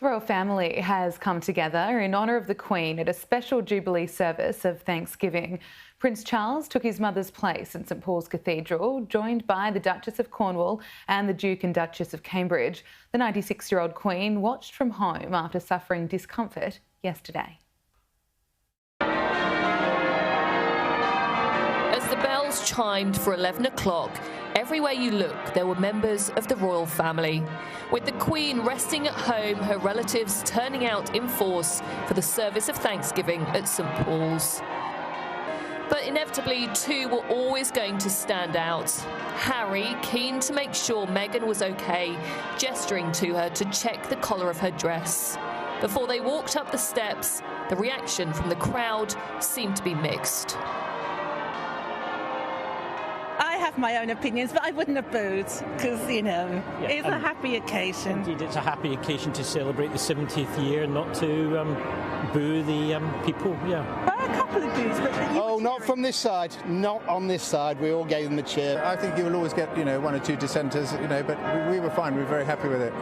The royal family has come together in honour of the Queen at a special Jubilee service of Thanksgiving. Prince Charles took his mother's place in St Paul's Cathedral, joined by the Duchess of Cornwall and the Duke and Duchess of Cambridge. The 96-year-old Queen watched from home after suffering discomfort yesterday. As the bells chimed for 11 o'clock, everywhere you look, there were members of the royal family. With the Queen resting at home, her relatives turning out in force for the service of Thanksgiving at St Paul's. But inevitably, two were always going to stand out. Harry, keen to make sure Meghan was okay, gesturing to her to check the collar of her dress. Before they walked up the steps, the reaction from the crowd seemed to be mixed. I have my own opinions, but I wouldn't have booed because, you know, it's a happy occasion. Indeed, it's a happy occasion to celebrate the 70th year, not to boo the people, A couple of boos, but... Oh, not from this side. Not on this side. We all gave them the cheer. I think you will always get, one or two dissenters, but we were fine. We were very happy with it,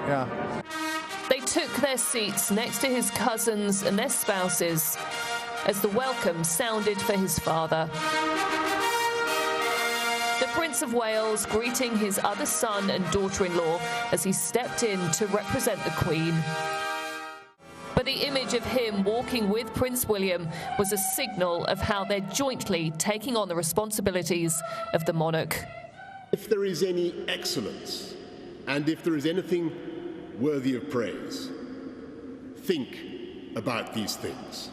They took their seats next to his cousins and their spouses as the welcome sounded for his father. The Prince of Wales greeting his other son and daughter-in-law as he stepped in to represent the Queen. But the image of him walking with Prince William was a signal of how they're jointly taking on the responsibilities of the monarch. If there is any excellence, and if there is anything worthy of praise, think about these things.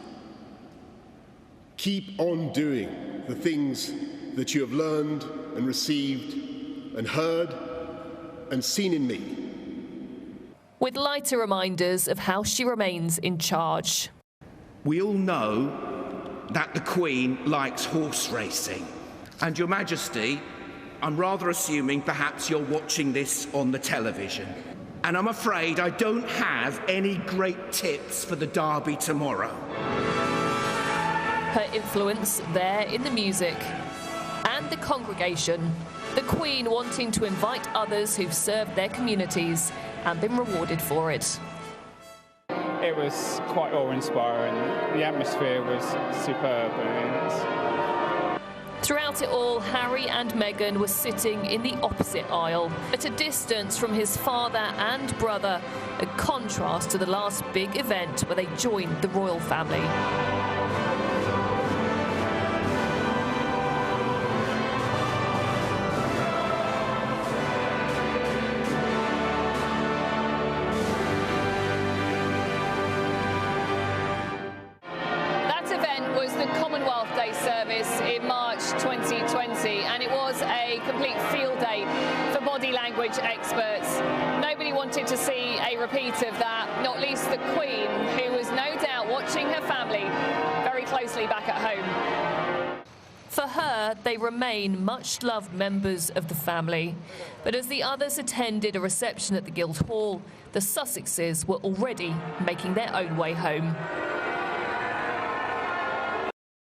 Keep on doing the things that you have learned and received and heard and seen in me. With lighter reminders of how she remains in charge. We all know that the Queen likes horse racing. And Your Majesty, I'm rather assuming perhaps you're watching this on the television. And I'm afraid I don't have any great tips for the Derby tomorrow. Her influence there in the music and the congregation, the Queen wanting to invite others who've served their communities and been rewarded for it. It was quite awe-inspiring. The atmosphere was superb. Throughout it all, Harry and Meghan were sitting in the opposite aisle, at a distance from his father and brother, a contrast to the last big event where they joined the royal family. In March 2020, and it was a complete field day for body language experts. Nobody wanted to see a repeat of that, not least the Queen, who was no doubt watching her family very closely back at home. For her, they remain much-loved members of the family. But as the others attended a reception at the Guildhall, the Sussexes were already making their own way home.